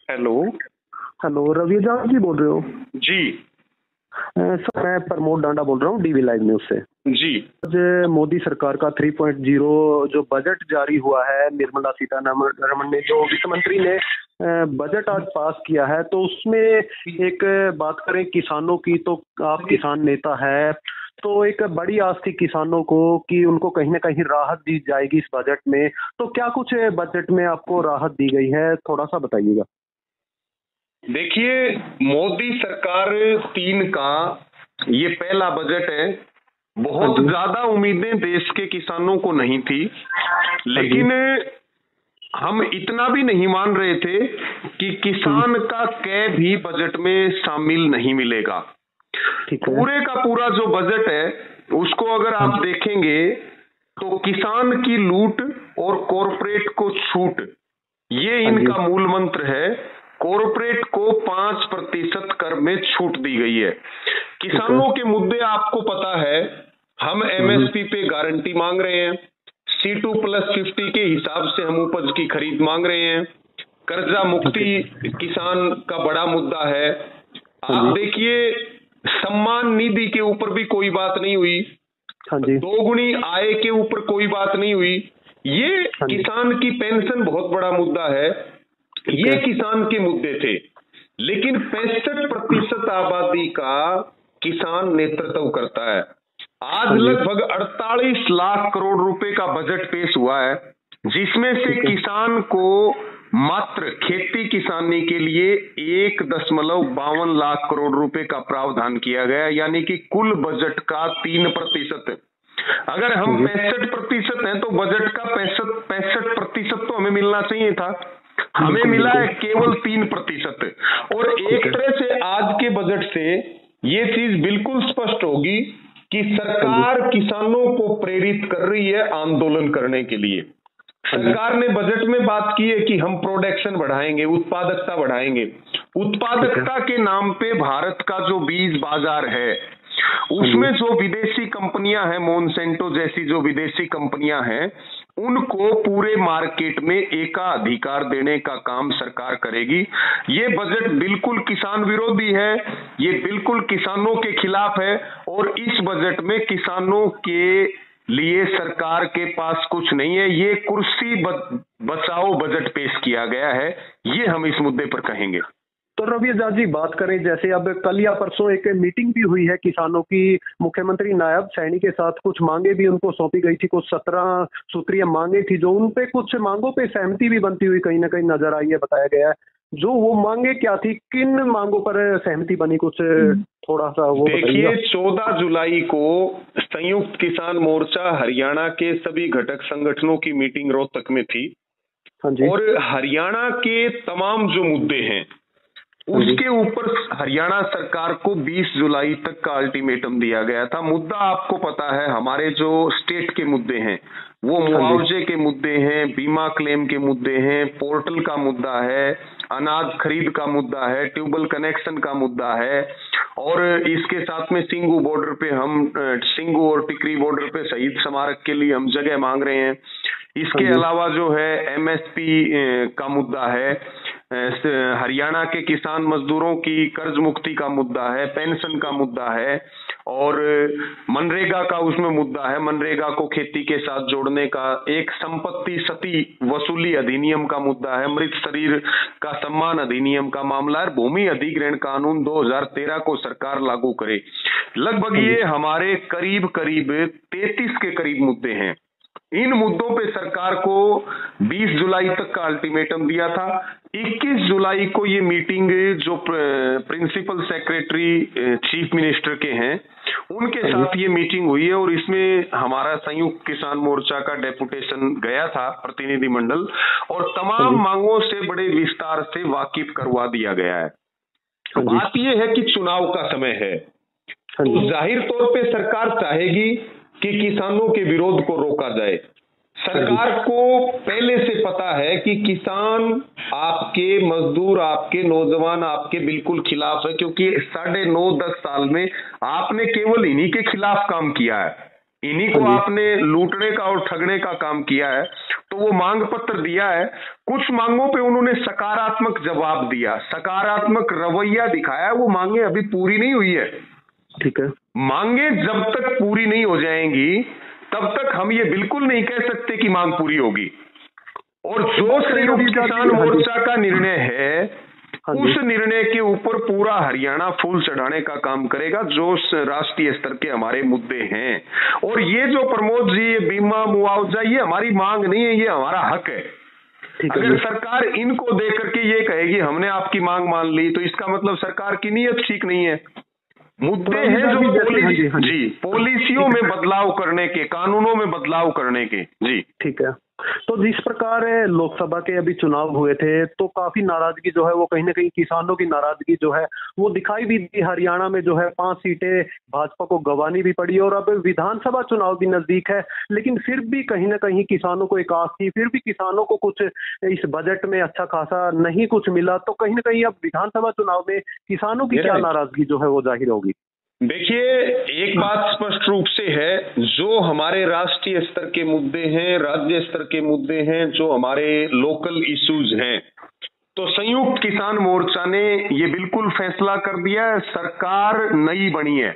Hello. Hello, Ravi जान जी बोल रहे हो? जी। सर, मैं प्रमोद डांडा बोल रहा हूँ डीवी लाइव न्यूज से। जी। आज मोदी सरकार का 3.0 जो बजट जारी हुआ है, निर्मला सीतारमण ने, जो वित्त मंत्री ने बजट आज पास किया है, तो उसमें एक बात करें किसानों की, तो आप किसान नेता है, तो एक बड़ी आस थी किसानों को कि उनको कहीं ना कहीं राहत दी जाएगी इस बजट में। तो क्या कुछ बजट में आपको राहत दी गई है, थोड़ा सा बताइएगा। देखिए, मोदी सरकार 3 का ये पहला बजट है। बहुत ज्यादा उम्मीदें देश के किसानों को नहीं थी, लेकिन हम इतना भी नहीं मान रहे थे कि किसान का कै भी बजट में शामिल नहीं मिलेगा। पूरे का पूरा जो बजट है उसको अगर आप देखेंगे तो किसान की लूट और कॉरपोरेट को छूट, ये इनका मूल मंत्र है। कॉरपोरेट को 5% कर में छूट दी गई है। किसानों के मुद्दे आपको पता है, हम एमएसपी पे गारंटी मांग रहे हैं, C2+50 के हिसाब से हम उपज की खरीद मांग रहे हैं, कर्जा मुक्ति किसान का बड़ा मुद्दा है। आप देखिए, सम्मान निधि के ऊपर भी कोई बात नहीं हुई, दोगुनी आय के ऊपर कोई बात नहीं हुई। ये किसान की पेंशन बहुत बड़ा मुद्दा है, ये किसान के मुद्दे थे। लेकिन 65% आबादी का किसान नेतृत्व करता है। आज लगभग 48 लाख करोड़ रुपए का बजट पेश हुआ है, जिसमें से किसान को मात्र खेती किसानी के लिए 1.52 लाख करोड़ रुपए का प्रावधान किया गया, यानी कि कुल बजट का 3%। अगर हम 65% हैं तो बजट का 65% तो हमें मिलना चाहिए था, हमें मिला है केवल 3%। और एक तरह से आज के बजट से ये चीज बिल्कुल स्पष्ट होगी कि सरकार किसानों को प्रेरित कर रही है आंदोलन करने के लिए। सरकार ने बजट में बात की है कि हम प्रोडक्शन बढ़ाएंगे, उत्पादकता बढ़ाएंगे। उत्पादकता के नाम पे भारत का जो बीज बाजार है, उसमें जो विदेशी कंपनियां हैं, मोनसेंटो जैसी जो विदेशी कंपनियां हैं, उनको पूरे मार्केट में एकाधिकार देने का काम सरकार करेगी। ये बजट बिल्कुल किसान विरोधी है, ये बिल्कुल किसानों के खिलाफ है, और इस बजट में किसानों के लिए सरकार के पास कुछ नहीं है। ये कुर्सी बचाओ बजट पेश किया गया है, ये हम इस मुद्दे पर कहेंगे। तो रवि आजाद जी, बात करें जैसे अब कल या परसों एक मीटिंग भी हुई है किसानों की, मुख्यमंत्री नायब सैनी के साथ, कुछ मांगे भी उनको सौंपी गई थी, कुछ 17 सूत्रीय मांगे थी, जो उन पे कुछ मांगों पे सहमति भी बनती हुई कहीं ना कहीं नजर आई है, बताया गया है। जो वो मांगे क्या थी, किन मांगों पर सहमति बनी, कुछ थोड़ा सा वो देखिए, 14 जुलाई को संयुक्त किसान मोर्चा हरियाणा के सभी घटक संगठनों की मीटिंग रोहतक में थी, और हरियाणा के तमाम जो मुद्दे हैं उसके ऊपर हरियाणा सरकार को 20 जुलाई तक का अल्टीमेटम दिया गया था। मुद्दा आपको पता है, हमारे जो स्टेट के मुद्दे हैं वो मुआवजे के मुद्दे हैं, बीमा क्लेम के मुद्दे हैं, पोर्टल का मुद्दा है, अनाज खरीद का मुद्दा है, ट्यूबवेल कनेक्शन का मुद्दा है, और इसके साथ में सिंगू बॉर्डर पे हम सिंगू और टिकरी बॉर्डर पे शहीद स्मारक के लिए हम जगह मांग रहे हैं। इसके अलावा जो है एमएसपी का मुद्दा है, हरियाणा के किसान मजदूरों की कर्ज मुक्ति का मुद्दा है, पेंशन का मुद्दा है, और मनरेगा का उसमें मुद्दा है, मनरेगा को खेती के साथ जोड़ने का, एक संपत्ति सती वसूली अधिनियम का मुद्दा है, मृत शरीर का सम्मान अधिनियम का मामला है, भूमि अधिग्रहण कानून 2013 को सरकार लागू करे। लगभग ये हमारे करीब 33 के करीब मुद्दे हैं। इन मुद्दों पे सरकार को 20 जुलाई तक का अल्टीमेटम दिया था। 21 जुलाई को ये मीटिंग जो प्रिंसिपल सेक्रेटरी चीफ मिनिस्टर के हैं, उनके साथ ये मीटिंग हुई है, और इसमें हमारा संयुक्त किसान मोर्चा का डेपुटेशन गया था, प्रतिनिधि मंडल, और तमाम मांगों से बड़े विस्तार से वाकिफ करवा दिया गया है। बात ये है कि चुनाव का समय है, तो जाहिर तौर पे सरकार चाहेगी कि किसानों के विरोध को रोका जाए। सरकार को पहले से पता है कि किसान, आपके मजदूर, आपके नौजवान आपके बिल्कुल खिलाफ है, क्योंकि 9.5-10 साल में आपने केवल इन्हीं के खिलाफ काम किया है, इन्हीं को आपने लूटने का और ठगने का काम किया है। तो वो मांग पत्र दिया है। कुछ मांगों पे उन्होंने सकारात्मक जवाब दिया, सकारात्मक रवैया दिखाया। वो मांगे अभी पूरी नहीं हुई है। ठीक है। मांगे जब तक पूरी नहीं हो जाएंगी तब तक हम ये बिल्कुल नहीं कह सकते कि मांग पूरी होगी। और जो संयुक्त किसान मोर्चा का निर्णय है उस निर्णय के ऊपर पूरा हरियाणा फूल चढ़ाने का काम करेगा, जो राष्ट्रीय स्तर के हमारे मुद्दे हैं। और ये जो प्रमोद जी, ये बीमा मुआवजा, ये हमारी मांग नहीं है, ये हमारा हक है। अगर सरकार इनको दे करके ये कहेगी हमने आपकी मांग मान ली, तो इसका मतलब सरकार की नीयत ठीक नहीं है। मुद्दे हैं जो पॉलिसियों में बदलाव करने के, कानूनों में बदलाव करने के। जी ठीक है। तो जिस प्रकार लोकसभा के अभी चुनाव हुए थे तो काफी नाराजगी जो है वो कहीं ना कहीं किसानों की नाराजगी जो है वो दिखाई भी दी। हरियाणा में जो है 5 सीटें भाजपा को गंवानी भी पड़ी और अब विधानसभा चुनाव भी नजदीक है, लेकिन फिर भी कहीं ना कहीं किसानों को एक आस थी, फिर भी किसानों को कुछ इस बजट में अच्छा खासा नहीं कुछ मिला। तो कहीं ना कहीं अब विधानसभा चुनाव में किसानों की क्या नाराजगी जो है वो जाहिर होगी? देखिए, एक बात स्पष्ट रूप से है, जो हमारे राष्ट्रीय स्तर के मुद्दे हैं, राज्य स्तर के मुद्दे हैं, जो हमारे लोकल इश्यूज हैं, तो संयुक्त किसान मोर्चा ने ये बिल्कुल फैसला कर दिया है। सरकार नई बनी है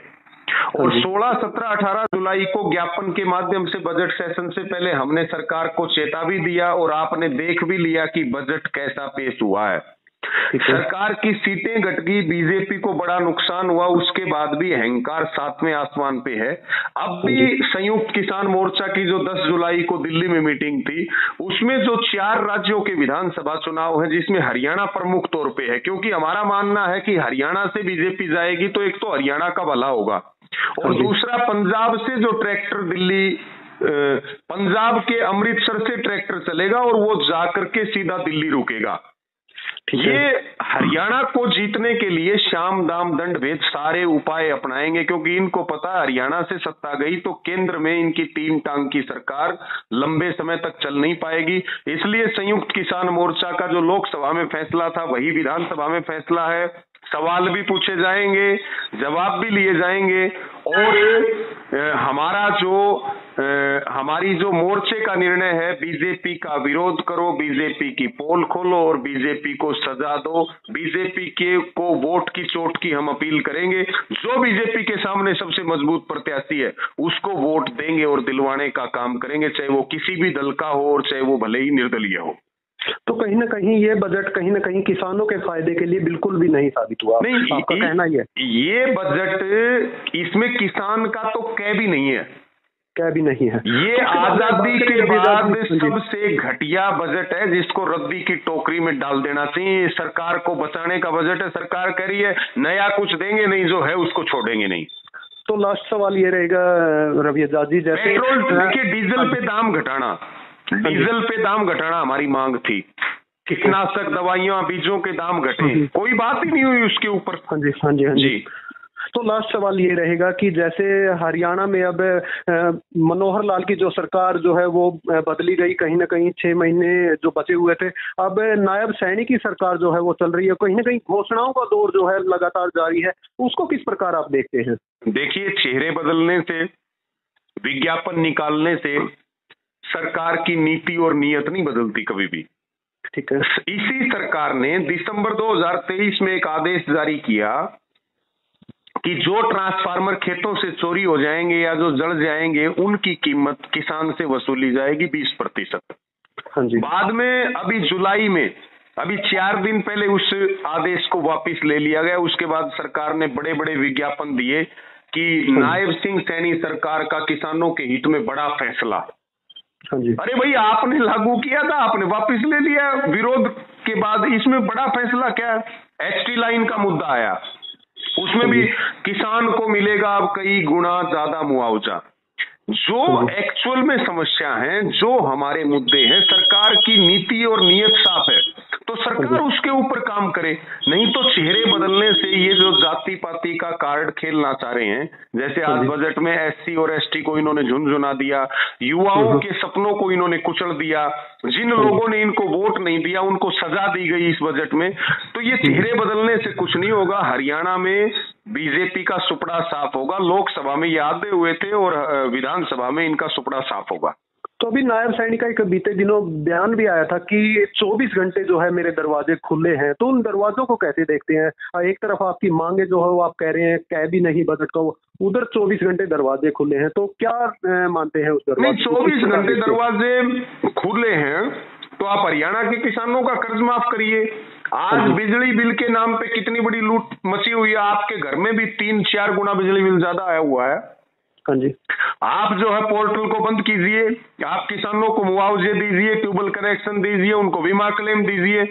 और 16, 17, 18 जुलाई को ज्ञापन के माध्यम से बजट सेशन से पहले हमने सरकार को चेता भी दिया और आपने देख भी लिया कि बजट कैसा पेश हुआ है। सरकार की सीटें घट गई, बीजेपी को बड़ा नुकसान हुआ, उसके बाद भी अहंकार 7वें आसमान पे है। अब भी संयुक्त किसान मोर्चा की जो 10 जुलाई को दिल्ली में मीटिंग थी, उसमें जो 4 राज्यों के विधानसभा चुनाव है, जिसमें हरियाणा प्रमुख तौर पे है, क्योंकि हमारा मानना है कि हरियाणा से बीजेपी जाएगी तो एक तो हरियाणा का भला होगा और दूसरा पंजाब से जो ट्रैक्टर दिल्ली, पंजाब के अमृतसर से ट्रैक्टर चलेगा और वो जाकर के सीधा दिल्ली रुकेगा। ये हरियाणा को जीतने के लिए शाम दाम दंड भेद सारे उपाय अपनाएंगे, क्योंकि इनको पता है हरियाणा से सत्ता गई तो केंद्र में इनकी 3 टांग की सरकार लंबे समय तक चल नहीं पाएगी। इसलिए संयुक्त किसान मोर्चा का जो लोकसभा में फैसला था वही विधानसभा में फैसला है। सवाल भी पूछे जाएंगे, जवाब भी लिए जाएंगे और हमारी जो मोर्चे का निर्णय है, बीजेपी का विरोध करो, बीजेपी की पोल खोलो और बीजेपी को सजा दो, बीजेपी को वोट की चोट की हम अपील करेंगे। जो बीजेपी के सामने सबसे मजबूत प्रत्याशी है उसको वोट देंगे और दिलवाने का काम करेंगे, चाहे वो किसी भी दल का हो और चाहे वो भले ही निर्दलीय हो। तो कहीं ना कहीं ये बजट कहीं ना कहीं किसानों के फायदे के लिए बिल्कुल भी नहीं साबित हुआ। नहीं, आपका कहना ये बजट, इसमें किसान का तो कै भी नहीं है, क्या भी नहीं है। ये आजादी के बाद सबसे घटिया बजट है, जिसको रद्दी की टोकरी में डाल देना चाहिए। सरकार को बचाने का बजट है। सरकार कह रही है नया कुछ देंगे नहीं, जो है उसको छोड़ेंगे नहीं। तो लास्ट सवाल ये रहेगा रवि आजाद जी, जैसे पेट्रोल, देखिए डीजल पे दाम घटाना, डीजल पे दाम घटाना हमारी मांग थी। कीटनाशक दवाइयां, बीजों के दाम घटे, कोई बात ही नहीं हुई उसके ऊपर। हाँ जी। तो लास्ट सवाल ये रहेगा कि जैसे हरियाणा में अब मनोहर लाल की जो सरकार जो है वो बदली गई, कहीं ना कहीं 6 महीने जो बचे हुए थे, अब नायब सैनी की सरकार जो है वो चल रही है, कहीं ना कहीं घोषणाओं का दौर जो है लगातार जारी है, उसको किस प्रकार आप देखते हैं? देखिए, चेहरे बदलने से, विज्ञापन निकालने से सरकार की नीति और नीयत नहीं बदलती कभी भी। ठीक है। इसी सरकार ने दिसंबर 2023 में एक आदेश जारी किया कि जो ट्रांसफार्मर खेतों से चोरी हो जाएंगे या जो जल जाएंगे उनकी कीमत किसान से वसूली जाएगी 20%। हाँ जी। बाद में अभी जुलाई में, अभी 4 दिन पहले उस आदेश को वापस ले लिया गया। उसके बाद सरकार ने बड़े बड़े विज्ञापन दिए कि नायब सिंह सैनी सरकार का किसानों के हित में बड़ा फैसला। हाँ जी। अरे भाई, आपने लागू किया था, आपने वापस ले लिया विरोध के बाद। इसमें बड़ा फैसला क्या है? एचटी लाइन का मुद्दा आया, उसमें भी किसान को मिलेगा अब कई गुना ज्यादा मुआवजा। जो एक्चुअल में समस्या है, जो हमारे मुद्दे हैं, सरकार की नीति और नीयत साफ है तो सरकार उसके ऊपर काम करे। नहीं तो चेहरे बदलने से ये जो जाति पाति का कार्ड खेलना चाह रहे हैं, जैसे आज बजट में एससी और एसटी को इन्होंने झुनझुना दिया, युवाओं के सपनों को इन्होंने कुचल दिया, जिन लोगों ने इनको वोट नहीं दिया उनको सजा दी गई इस बजट में। तो ये चेहरे बदलने से कुछ नहीं होगा। हरियाणा में बीजेपी का सुपड़ा साफ होगा। लोकसभा में ये आते हुए थे और विधानसभा में इनका सुपड़ा साफ होगा। तो अभी नायब सैनी का एक बीते दिनों बयान भी आया था कि 24 घंटे जो है मेरे दरवाजे खुले हैं, तो उन दरवाजों को कैसे देखते हैं? एक तरफ आपकी मांगे जो है वो आप कह रहे हैं कै भी नहीं बजट का, उधर 24 घंटे दरवाजे खुले हैं, तो क्या मानते हैं उस दरवाजे? नहीं, 24 घंटे दरवाजे खुले हैं तो आप हरियाणा के किसानों का कर्ज माफ करिए। आज बिजली बिल के नाम पे कितनी बड़ी लूट मची हुई है, आपके घर में भी 3-4 गुना बिजली बिल ज्यादा आया हुआ है। हाँ जी। आप जो है पोर्टल को बंद कीजिए, आप किसानों को मुआवजे दीजिए, ट्यूबवेल कनेक्शन दीजिए, उनको बीमा क्लेम दीजिए।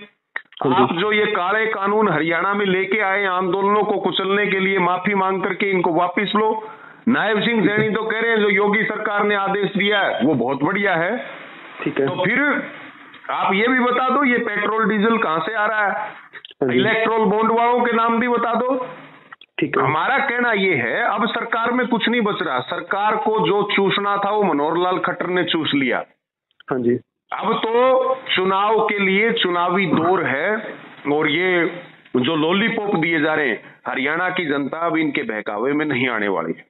आप जो ये काले कानून हरियाणा में लेके आए आंदोलनों को कुचलने के लिए, माफी मांग करके इनको वापिस लो। नायब सिंह सैनी तो कह रहे हैं जो योगी सरकार ने आदेश दिया है वो बहुत बढ़िया है। ठीक है, तो फिर आप ये भी बता दो ये पेट्रोल डीजल कहां से आ रहा है, इलेक्ट्रोल बॉन्ड वालों के नाम भी बता दो। ठीक है। हमारा कहना ये है अब सरकार में कुछ नहीं बच रहा, सरकार को जो चूसना था वो मनोहर लाल खट्टर ने चूस लिया। हाँ जी। अब तो चुनाव के लिए चुनावी दौर है और ये जो लॉलीपॉप दिए जा रहे हैं हरियाणा की जनता अब इनके बहकावे में नहीं आने वाली।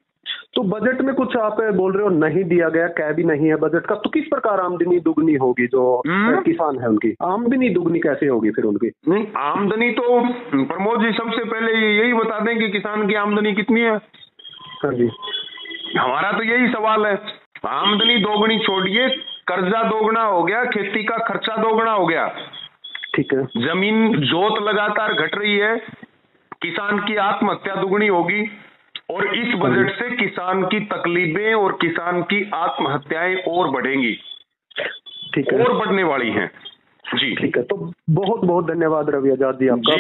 तो बजट में कुछ आप बोल रहे हो नहीं दिया गया, कै भी नहीं है बजट का, तो किस प्रकार आमदनी दुगनी होगी? जो किसान है उनकी आमदनी दुगनी कैसे होगी फिर उनकी? नहीं, आमदनी तो प्रमोद जी सबसे पहले यही बता दें कि किसान की आमदनी कितनी है। हाँ जी। हमारा तो यही सवाल है, आमदनी दोगुनी छोड़िए, कर्जा दोगुना हो गया, खेती का खर्चा दोगुना हो गया। ठीक है। जमीन जोत लगातार घट रही है, किसान की आत्महत्या दुगनी होगी और इस बजट से किसान की तकलीफें और किसान की आत्महत्याएं और बढ़ेंगी। ठीक है, और बढ़ने वाली हैं। जी ठीक है। तो बहुत बहुत धन्यवाद रवि आजाद जी आपका।